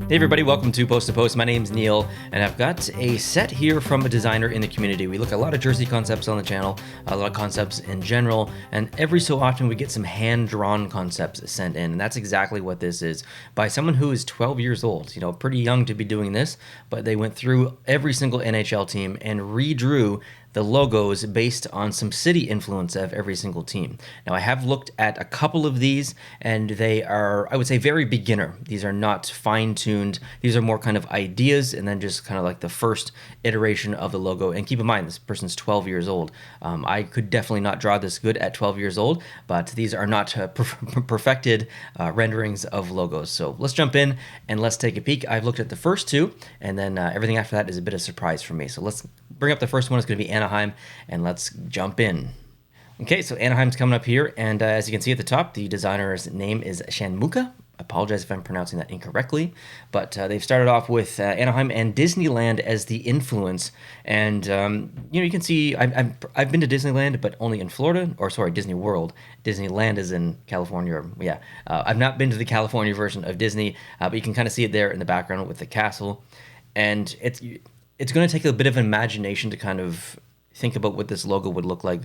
Hey everybody, welcome to Post to Post. My name's Neil, and I've got a set here from a designer in the community. We look at a lot of jersey concepts on the channel, a lot of concepts in general, and every so often we get some hand-drawn concepts sent in, and that's exactly what this is. By someone who is 12 years old, pretty young to be doing this, but they went through every single NHL team and redrew the logos based on some city influence of every single team. Now, I have looked at a couple of these, and they are, I would say, very beginner. These are not fine-tuned. These are more kind of ideas, and then just kind of like the first iteration of the logo. And keep in mind, this person's 12 years old. I could definitely not draw this good at 12 years old, but these are not perfected renderings of logos. So let's jump in and let's take a peek. I've looked at the first two, and then everything after that is a bit of a surprise for me. So let's bring up the first one. It's going to be Anaheim, and let's jump in. Okay, so Anaheim's coming up here, and as you can see at the top, the designer's name is Shanmuka. I apologize if I'm pronouncing that incorrectly, but they've started off with Anaheim and Disneyland as the influence. And you can see I've been to Disneyland, but only in Florida, or sorry, Disney World. Disneyland is in California. I've not been to the California version of Disney, but you can kind of see it there in the background with the castle, and it's going to take a bit of imagination to kind of think about what this logo would look like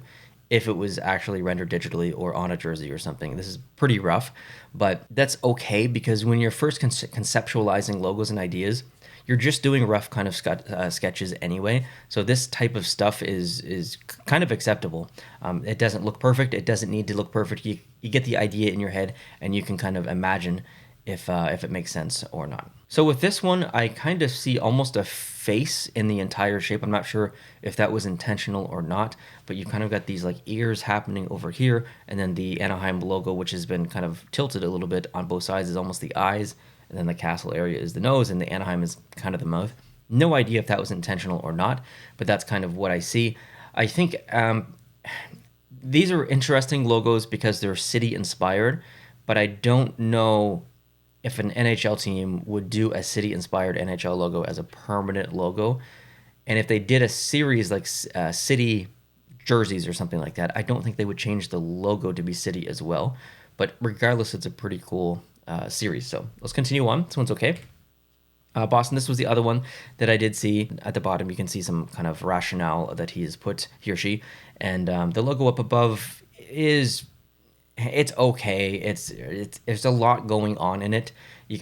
if it was actually rendered digitally or on a jersey or something. This is pretty rough, but that's okay, because when you're first conceptualizing logos and ideas, you're just doing rough kind of sketches anyway. So this type of stuff is kind of acceptable. It doesn't look perfect. It doesn't need to look perfect. You get the idea in your head, and you can kind of imagine if it makes sense or not. So with this one, I kind of see almost a face in the entire shape. I'm not sure if that was intentional or not, but you kind of got these like ears happening over here, and then the Anaheim logo, which has been kind of tilted a little bit on both sides, is almost the eyes, and then the castle area is the nose, and the Anaheim is kind of the mouth. No idea if that was intentional or not, but that's kind of what I see. I think these are interesting logos because they're city inspired, but I don't know if an NHL team would do a city-inspired NHL logo as a permanent logo. And if they did a series like city jerseys or something like that, I don't think they would change the logo to be city as well. But regardless, it's a pretty cool series. So let's continue on. This one's okay. Boston, this was the other one that I did see. At the bottom, you can see some kind of rationale that he or she. And the logo up above is... it's okay. There's a lot going on in it.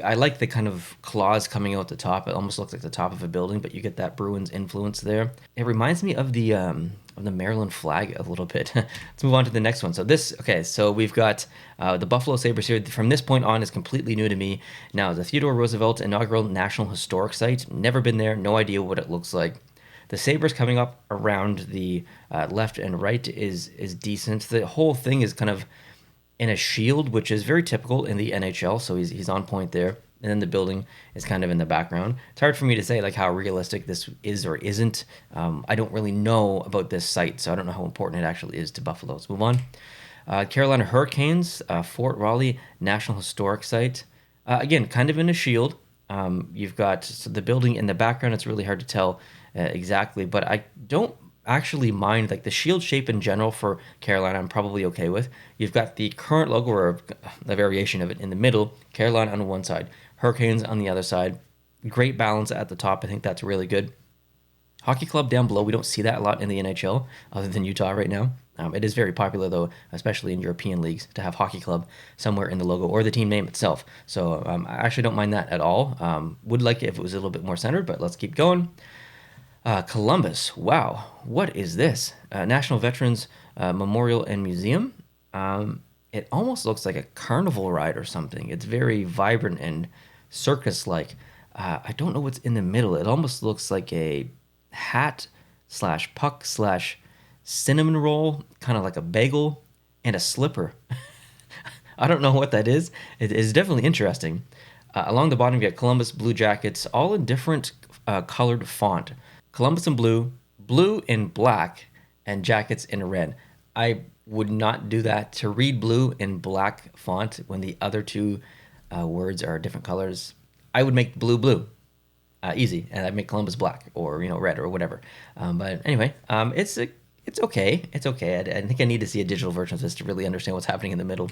I like the kind of claws coming out the top. It almost looks like the top of a building, but you get that Bruins influence there. It reminds me of the Maryland flag a little bit. Let's move on to the next one. So we've got the Buffalo Sabres here. From this point on, is completely new to me. Now, the Theodore Roosevelt Inaugural National Historic Site. Never been there. No idea what it looks like. The Sabres coming up around the left and right is decent. The whole thing is kind of in a shield, which is very typical in the NHL, so he's on point there. And then the building is kind of in the background. It's hard for me to say like how realistic this is or isn't. I don't really know about this site, so I don't know how important it actually is to Buffalo. Let's move on. Carolina Hurricanes, Fort Raleigh National Historic Site. Again, kind of in a shield. You've got the building in the background. It's really hard to tell exactly, but I don't actually mind like the shield shape in general for Carolina. I'm probably okay with. You've got the current logo, or a variation of it, in the middle. Carolina on one side, Hurricanes on the other side. Great balance at the top. I think that's really good. Hockey club down below. We don't see that a lot in the NHL, other than Utah right now. It is very popular though, especially in European leagues, to have hockey club somewhere in the logo or the team name itself. So I actually don't mind that at all. Would like it if it was a little bit more centered, but let's keep going. Columbus, wow, what is this? National Veterans Memorial and Museum. It almost looks like a carnival ride or something. It's very vibrant and circus-like. I don't know what's in the middle. It almost looks like a hat / puck / cinnamon roll, kind of like a bagel, and a slipper. I don't know what that is. It is definitely interesting. Along the bottom, you get Columbus Blue Jackets, all in different colored font. Columbus in blue, blue in black, and jackets in red. I would not do that. To read blue in black font when the other two words are different colors, I would make blue. Easy, and I'd make Columbus black or red or whatever. But anyway, it's okay. It's okay. I think I need to see a digital version of this to really understand what's happening in the middle.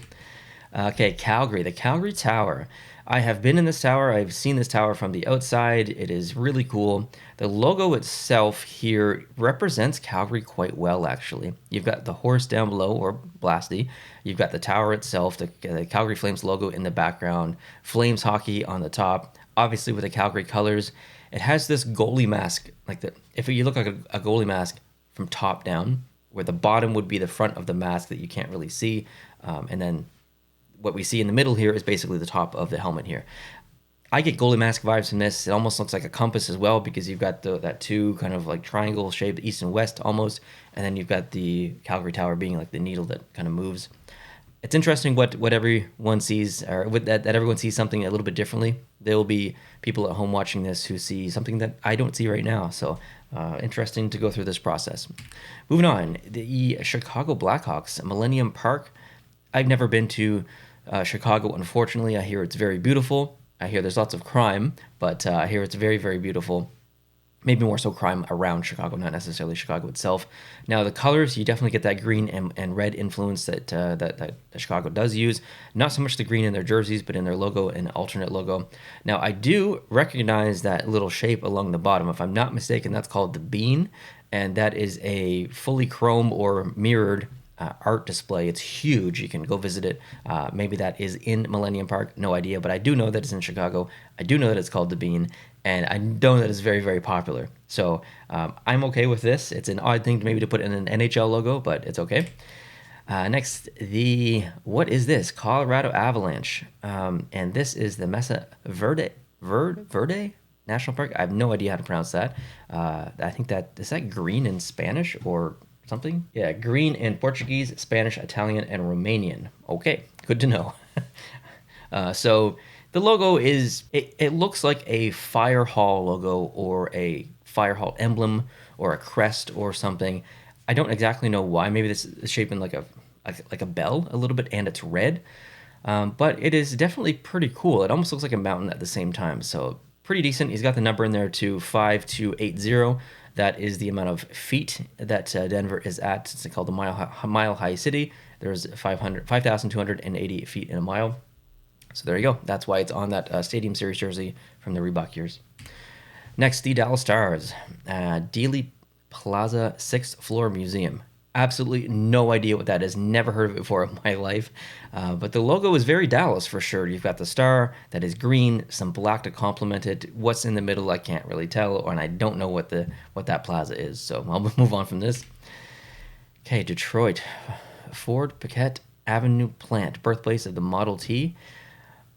Okay, Calgary, the Calgary Tower. I have been in this tower. I've seen this tower from the outside. It is really cool. The logo itself here represents Calgary quite well, actually. You've got the horse down below, or Blasty. You've got the tower itself, the Calgary Flames logo in the background, Flames hockey on the top. Obviously, with the Calgary colors, it has this goalie mask, like the if you look like a goalie mask from top down, where the bottom would be the front of the mask that you can't really see, and then what we see in the middle here is basically the top of the helmet here. I get goalie mask vibes from this. It almost looks like a compass as well, because you've got that two kind of like triangle shape, east and west almost, and then you've got the Calgary Tower being like the needle that kind of moves. It's interesting what everyone sees, or that everyone sees something a little bit differently. There will be people at home watching this who see something that I don't see right now. So interesting to go through this process. Moving on, the Chicago Blackhawks, Millennium Park. I've never been to Chicago, unfortunately. I hear it's very beautiful. I hear there's lots of crime, but I hear it's very, very beautiful. Maybe more so crime around Chicago, not necessarily Chicago itself. Now, the colors, you definitely get that green and red influence that Chicago does use. Not so much the green in their jerseys, but in their logo and alternate logo. Now, I do recognize that little shape along the bottom. If I'm not mistaken, that's called the bean, and that is a fully chrome or mirrored art display. It's huge. You can go visit it. Maybe that is in Millennium Park. No idea, but I do know that it's in Chicago. I do know that it's called the Bean, and I know that it's very, very popular. So I'm okay with this. It's an odd thing maybe to put in an NHL logo, but it's okay. Next, what is this? Colorado Avalanche. And this is the Mesa Verde National Park. I have no idea how to pronounce that. I think is that green in Spanish or something? Yeah, green in Portuguese, Spanish, Italian, and Romanian. Okay, good to know. So the logo it looks like a fire hall logo or a fire hall emblem or a crest or something. I don't exactly know why. Maybe this is shaped in like a bell a little bit, and it's red. But it is definitely pretty cool. It almost looks like a mountain at the same time. So pretty decent. He's got the number in there to 5280. That is the amount of feet that Denver is at. It's called the Mile High City. There's 5,280 feet in a mile. So there you go. That's why it's on that Stadium Series jersey from the Reebok years. Next, the Dallas Stars. Dealey Plaza 6th Floor Museum. Absolutely no idea what that is. Never heard of it before in my life. But the logo is very Dallas for sure. You've got the star that is green, some black to complement it. What's in the middle, I can't really tell, and I don't know what that plaza is. So I'll move on from this. Okay, Detroit. Ford Piquet Avenue plant, birthplace of the Model T.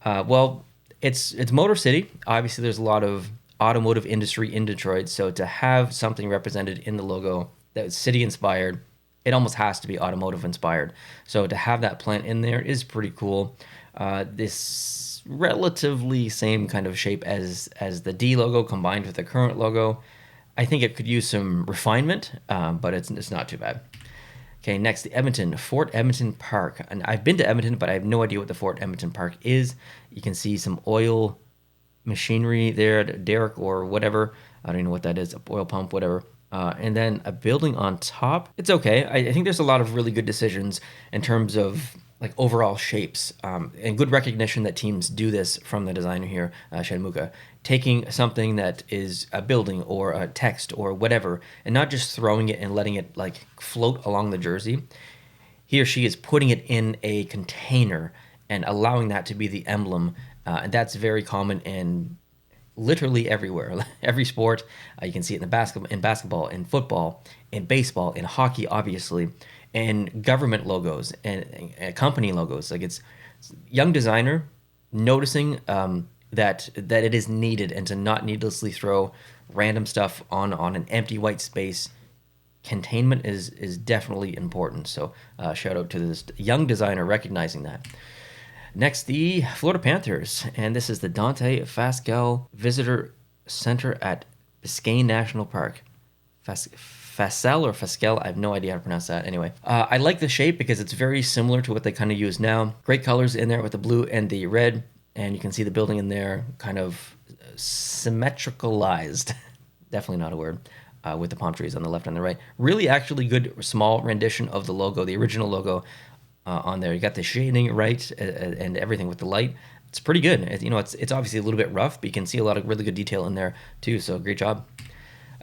Well, it's Motor City. Obviously, there's a lot of automotive industry in Detroit. So to have something represented in the logo that is city inspired, it almost has to be automotive inspired. So to have that plant in there is pretty cool. This relatively same kind of shape as the D logo combined with the current logo. I think it could use some refinement, but it's not too bad. Okay, next, the Fort Edmonton Park. And I've been to Edmonton, but I have no idea what the Fort Edmonton Park is. You can see some oil machinery there, derrick or whatever. I don't know what that is, oil pump, whatever. And then a building on top. It's okay. I think there's a lot of really good decisions in terms of like overall shapes, and good recognition that teams do this from the designer here, Shenmuka, taking something that is a building or a text or whatever, and not just throwing it and letting it like float along the jersey. He or she is putting it in a container and allowing that to be the emblem, and that's very common in literally everywhere, every sport. You can see it in basketball, in football, in baseball, in hockey, obviously, and government logos and company logos. Like it's young designer noticing that it is needed, and to not needlessly throw random stuff on an empty white space. Containment is definitely important. So shout out to this young designer recognizing that. Next, the Florida Panthers, and this is the Dante Fasquelle Visitor Center at Biscayne National Park. Fasquelle or Fasquelle, I have no idea how to pronounce that. Anyway, I like the shape because it's very similar to what they kind of use now. Great colors in there with the blue and the red, and you can see the building in there kind of symmetricalized. Definitely not a word. With the palm trees on the left and the right. Really actually good small rendition of the logo, the original logo, on there. You got the shading right and everything with the light. It's pretty good. It's obviously a little bit rough, but you can see a lot of really good detail in there too. So great job.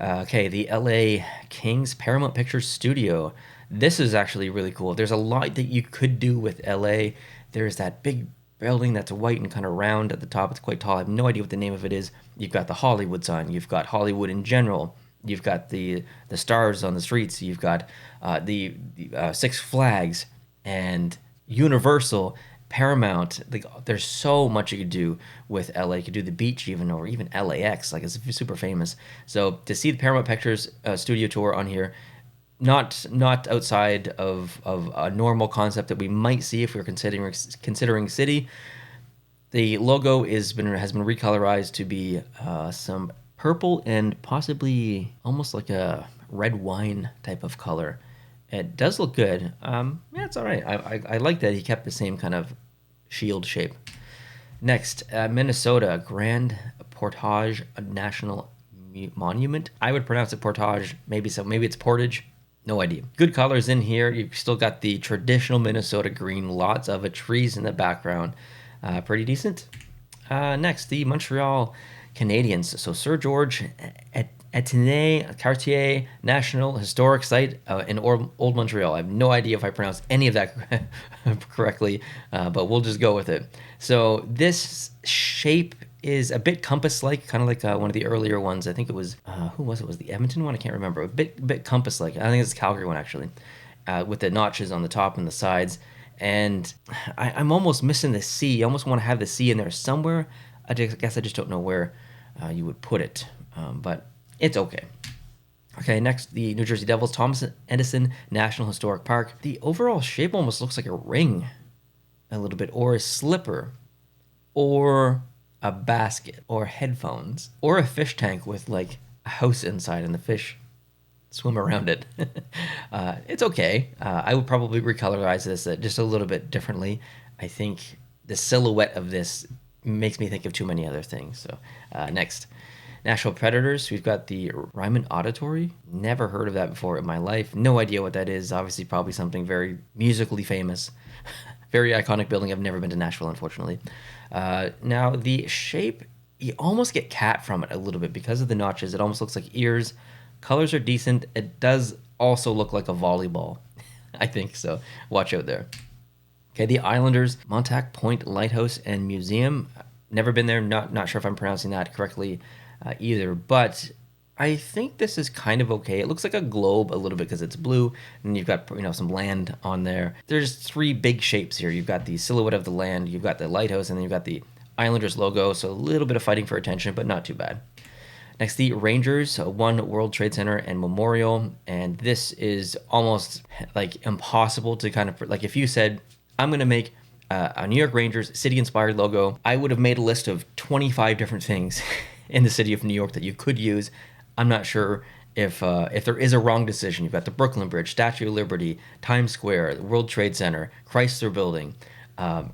Okay, the LA Kings Paramount Pictures Studio. This is actually really cool. There's a lot that you could do with LA. There's that big building that's white and kind of round at the top. It's quite tall. I have no idea what the name of it is. You've got the Hollywood sign. You've got Hollywood in general. You've got the stars on the streets. You've got the Six Flags and Universal, Paramount. Like, there's so much you could do with LA. You could do the beach even, or even LAX. Like, it's super famous. So to see the Paramount Pictures studio tour on here, not outside of a normal concept that we might see if we're considering city. The logo has been recolorized to be some purple and possibly almost like a red wine type of color. It does look good. Yeah, it's all right. I like that he kept the same kind of shield shape. Next, Minnesota Grand Portage National Monument. I would pronounce it Portage. Maybe it's Portage. No idea. Good colors in here. You've still got the traditional Minnesota green. Lots of trees in the background. Pretty decent. Next, the Montreal Canadiens. So Sir George Etienne Cartier National Historic Site in Old Montreal. I have no idea if I pronounced any of that correctly, but we'll just go with it. So this shape is a bit compass-like, kind of like one of the earlier ones. I think it was, who was it? Was the Edmonton one? I can't remember. A bit compass-like. I think it's the Calgary one, actually, with the notches on the top and the sides. And I'm almost missing the C. I almost want to have the C in there somewhere. I guess I just don't know where you would put it, but it's okay. Okay, next, the New Jersey Devils, Thomas Edison National Historic Park. The overall shape almost looks like a ring a little bit, or a slipper, or a basket, or headphones, or a fish tank with like a house inside and the fish swim around it. It's okay. I would probably recolorize this just a little bit differently. I think the silhouette of this makes me think of too many other things. So next, National Predators. We've got the Ryman Auditory. Never heard of that before in my life. No idea what that is. Obviously, probably something very musically famous. Very iconic building. I've never been to Nashville, unfortunately. Now, the shape, you almost get cat from it a little bit because of the notches. It almost looks like ears. Colors are decent. It does also look like a volleyball, I think. So watch out there. Okay, the Islanders, Montauk Point Lighthouse and Museum. Never been there. Not sure if I'm pronouncing that correctly either, but I think this is kind of okay. It looks like a globe a little bit because it's blue, and you've got some land on there. There's three big shapes here. You've got the silhouette of the land, you've got the lighthouse, and then you've got the Islanders logo. So a little bit of fighting for attention, but not too bad. Next, the Rangers, One World Trade Center and Memorial, and this is almost like impossible to kind of like if you said I'm going to make a New York Rangers city-inspired logo, I would have made a list of 25 different things in the city of New York that you could use. I'm not sure if there is a wrong decision. You've got the Brooklyn Bridge, Statue of Liberty, Times Square, the World Trade Center, Chrysler Building,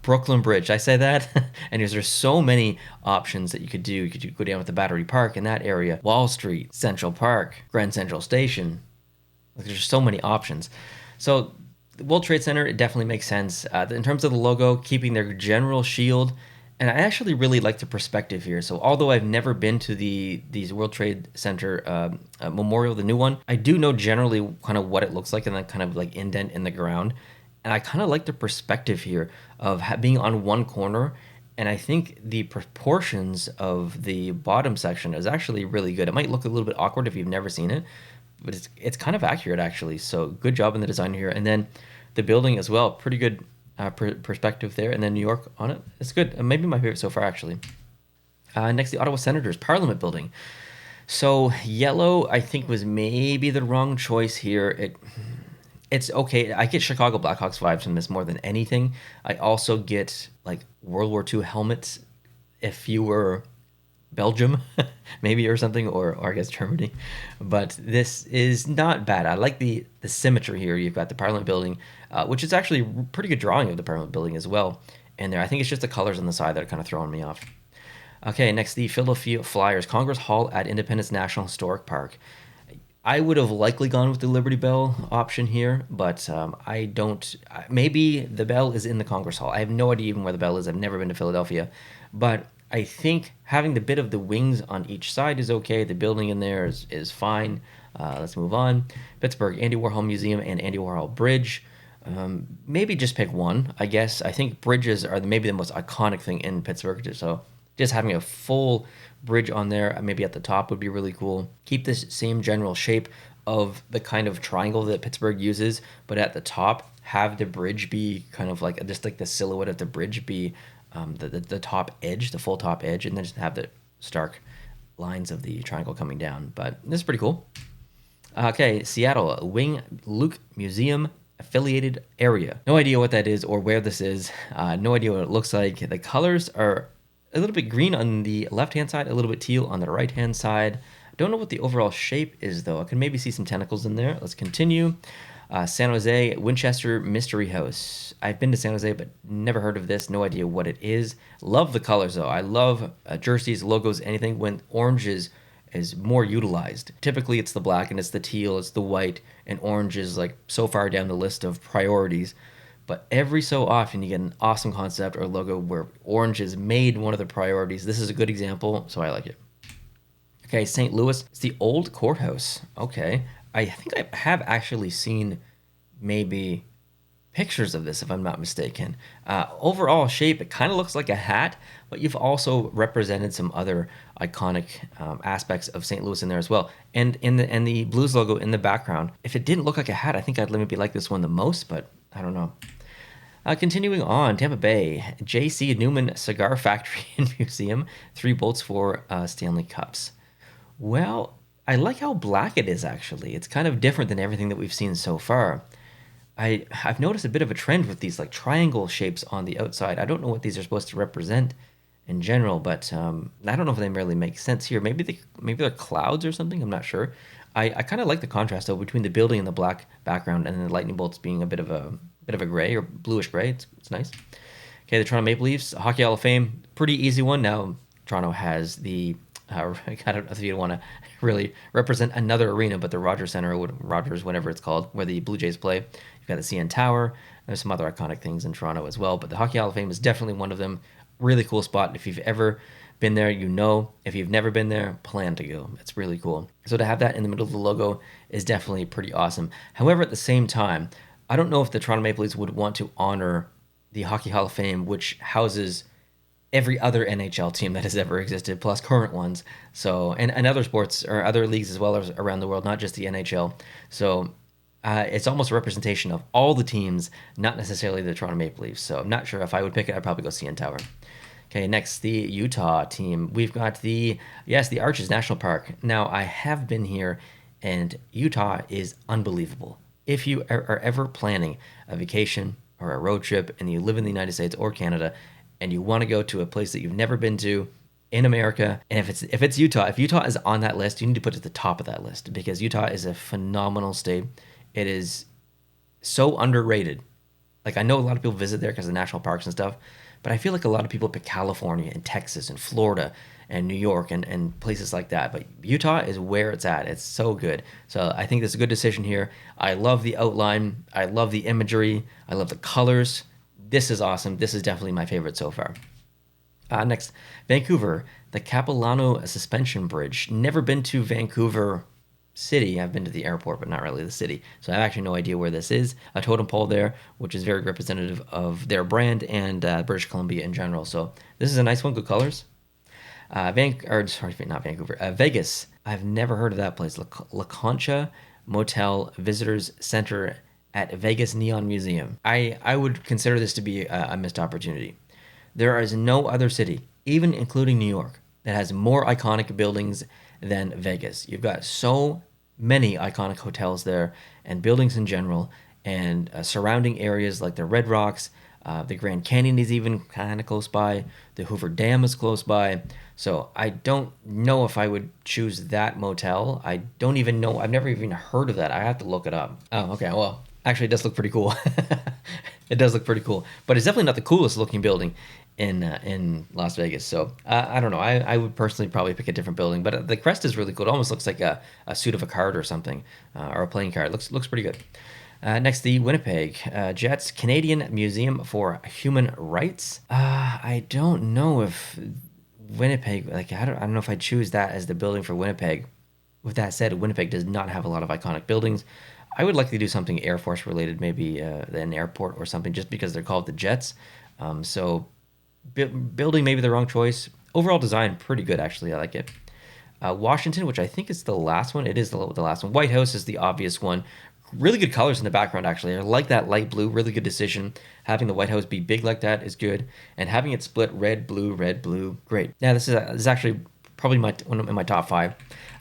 Brooklyn Bridge. Did I say that? And there's so many options that you could do. You could go down with the Battery Park in that area, Wall Street, Central Park, Grand Central Station. Like, there's so many options. So the World Trade Center, it definitely makes sense. In terms of the logo, keeping their general shield. And I actually really like the perspective here. So although I've never been to these World Trade Center Memorial, the new one, I do know generally kind of what it looks like and that kind of like indent in the ground. And I kind of like the perspective here of being on one corner. And I think the proportions of the bottom section is actually really good. It might look a little bit awkward if you've never seen it, but it's kind of accurate actually. So good job in the design here. And then the building as well, pretty good perspective there, and then New York on it. It's good. Maybe my favorite so far, actually. Next, the Ottawa Senators Parliament Building. So yellow, I think, was maybe the wrong choice here. It's okay. I get Chicago Blackhawks vibes from this more than anything. I also get like World War II helmets. If you were Belgium, maybe, or something, or I guess Germany. But this is not bad. I like the symmetry here. You've got the Parliament Building, which is actually a pretty good drawing of the Parliament Building as well. And there, I think it's just the colors on the side that are kind of throwing me off. Okay, next, the Philadelphia Flyers, Congress Hall at Independence National Historic Park. I would have likely gone with the Liberty Bell option here, but I don't. Maybe the Bell is in the Congress Hall. I have no idea even where the Bell is. I've never been to Philadelphia, but I think having the bit of the wings on each side is okay. The building in there is fine. Let's move on. Pittsburgh, Andy Warhol Museum and Andy Warhol Bridge. Maybe just pick one, I guess. I think bridges are maybe the most iconic thing in Pittsburgh. So just having a full bridge on there, maybe at the top, would be really cool. Keep this same general shape of the kind of triangle that Pittsburgh uses, but at the top, have the bridge be kind of like just like the silhouette of the bridge be the top edge, the full top edge, and then just have the stark lines of the triangle coming down. But this is pretty cool. Okay, Seattle, Wing Luke Museum affiliated area. No idea what that is or where this is. No idea what it looks like. The colors are a little bit green on the left-hand side, a little bit teal on the right-hand side. I don't know what the overall shape is, though. I can maybe see some tentacles in there. Let's continue. San Jose, Winchester Mystery House. I've been to San Jose, but never heard of this. No idea what it is. Love the colors, though. I love jerseys, logos, anything when orange is more utilized. Typically, it's the black and it's the teal, it's the white, and orange is like so far down the list of priorities. But every so often, you get an awesome concept or logo where orange is made one of the priorities. This is a good example, so I like it. Okay, St. Louis. It's the old courthouse. Okay. I think I have actually seen maybe pictures of this, if I'm not mistaken. Overall shape, it kind of looks like a hat, but you've also represented some other iconic aspects of St. Louis in there as well. And the Blues logo in the background. If it didn't look like a hat, I think I'd maybe like this one the most, but I don't know. Continuing on, Tampa Bay, J.C. Newman Cigar Factory and Museum, 3 bolts for Stanley Cups. Well, I like how black it is, actually. It's kind of different than everything that we've seen so far. I've noticed a bit of a trend with these like triangle shapes on the outside. I don't know what these are supposed to represent in general, but I don't know if they really make sense here. Maybe they're clouds or something. I'm not sure. I kind of like the contrast though between the building and the black background, and then the lightning bolts being a bit of a gray or bluish gray. It's nice. Okay, the Toronto Maple Leafs Hockey Hall of Fame, pretty easy one. Now Toronto has the I don't know if you want to really represent another arena, but the Rogers Center, or Rogers, whatever it's called, where the Blue Jays play. You've got the CN Tower. There's some other iconic things in Toronto as well, but the Hockey Hall of Fame is definitely one of them. Really cool spot. If you've ever been there, you know. If you've never been there, plan to go. It's really cool. So to have that in the middle of the logo is definitely pretty awesome. However, at the same time, I don't know if the Toronto Maple Leafs would want to honor the Hockey Hall of Fame, which houses every other NHL team that has ever existed, plus current ones. So, and other sports or other leagues as well as around the world, not just the NHL. So it's almost a representation of all the teams, not necessarily the Toronto Maple Leafs. So I'm not sure if I would pick it. I'd probably go CN Tower. Okay, next, the Utah team. We've got the Arches National Park. Now, I have been here, and Utah is unbelievable. If you are ever planning a vacation or a road trip and you live in the United States or Canada, and you want to go to a place that you've never been to in America, and if it's Utah, if Utah is on that list, you need to put it at the top of that list, because Utah is a phenomenal state. It is so underrated. Like, I know a lot of people visit there because of national parks and stuff, but I feel like a lot of people pick California and Texas and Florida and New York and places like that. But Utah is where it's at. It's so good. So I think this is a good decision here. I love the outline. I love the imagery. I love the colors. This is awesome. This is definitely my favorite so far. Next, Vancouver, the Capilano Suspension Bridge. Never been to Vancouver City. I've been to the airport, but not really the city. So I have actually no idea where this is. A totem pole there, which is very representative of their brand and British Columbia in general. So this is a nice one. Good colors. Not Vancouver. Vegas. I've never heard of that place. La Concha Motel Visitors Center at Vegas Neon Museum. I would consider this to be a missed opportunity. There is no other city, even including New York, that has more iconic buildings than Vegas. You've got so many iconic hotels there and buildings in general, and surrounding areas like the Red Rocks. The Grand Canyon is even kind of close by. The Hoover Dam is close by. So I don't know if I would choose that motel. I don't even know. I've never even heard of that. I have to look it up. Oh, okay. Well, actually, it does look pretty cool. It does look pretty cool. But it's definitely not the coolest looking building in Las Vegas. So I don't know. I would personally probably pick a different building, but the crest is really cool. It almost looks like a suit of a card or something, or a playing card. Looks pretty good. Next, the Winnipeg Jets Canadian Museum for Human Rights. I don't know if Winnipeg, like I don't know if I'd choose that as the building for Winnipeg. With that said, Winnipeg does not have a lot of iconic buildings. I would likely do something Air Force related, maybe an airport or something, just because they're called the Jets. So building maybe the wrong choice. Overall design pretty good actually. I like it. Washington, which I think is the last one. It is the last one. White House is the obvious one. Really good colors in the background actually. I like that light blue. Really good decision. Having the White House be big like that is good, and having it split red blue, great. Yeah, this is actually probably one of my top 5.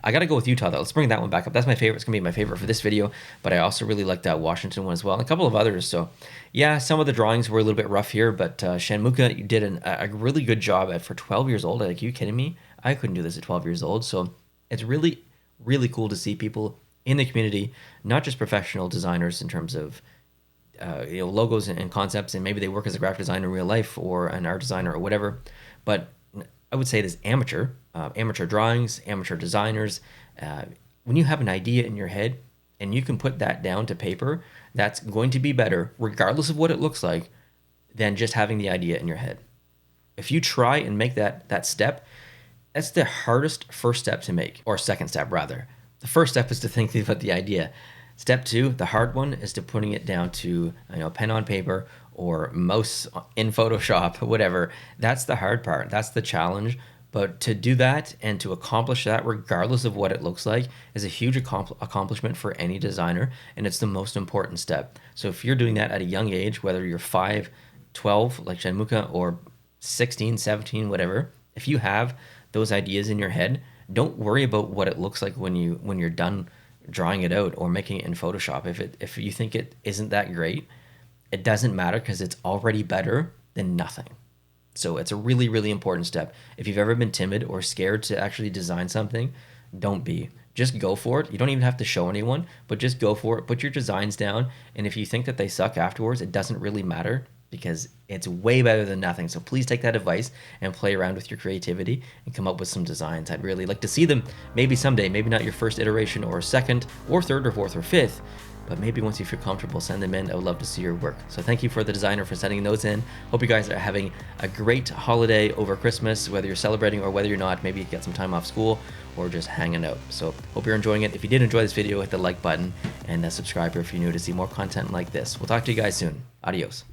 I gotta go with Utah though. Let's bring that one back up. That's my favorite. It's gonna be my favorite for this video, but I also really like that Washington one as well, and a couple of others. So yeah, some of the drawings were a little bit rough here, but Shanmuka, you did a really good job for 12 years old. Like, are you kidding me? I couldn't do this at 12 years old. So it's really, really cool to see people in the community, not just professional designers in terms of logos and concepts, and maybe they work as a graphic designer in real life or an art designer or whatever, but I would say it is amateur drawings, amateur designers. When you have an idea in your head and you can put that down to paper, that's going to be better, regardless of what it looks like, than just having the idea in your head. If you try and make that step, that's the hardest first step to make, or second step rather. The first step is to think about the idea. Step 2, the hard one, is to putting it down to pen on paper or mouse in Photoshop, whatever. That's the hard part. That's the challenge. But to do that and to accomplish that, regardless of what it looks like, is a huge accomplishment for any designer, and it's the most important step. So if you're doing that at a young age, whether you're 5, 12, like Shanmuka, or 16, 17, whatever, if you have those ideas in your head, don't worry about what it looks like when you're done drawing it out or making it in Photoshop. If you think it isn't that great, it doesn't matter, because it's already better than nothing. So it's a really, really important step. If you've ever been timid or scared to actually design something, don't be. Just go for it. You don't even have to show anyone, but just go for it. Put your designs down, and if you think that they suck afterwards, it doesn't really matter, because it's way better than nothing. So please take that advice and play around with your creativity and come up with some designs. I'd really like to see them maybe someday, maybe not your first iteration or second or third or fourth or fifth, but maybe once you feel comfortable, send them in. I would love to see your work. So thank you for the designer for sending those in. Hope you guys are having a great holiday over Christmas, whether you're celebrating or whether you're not. Maybe you get some time off school or just hanging out. So hope you're enjoying it. If you did enjoy this video, hit the like button and subscribe if you're new to see more content like this. We'll talk to you guys soon. Adios.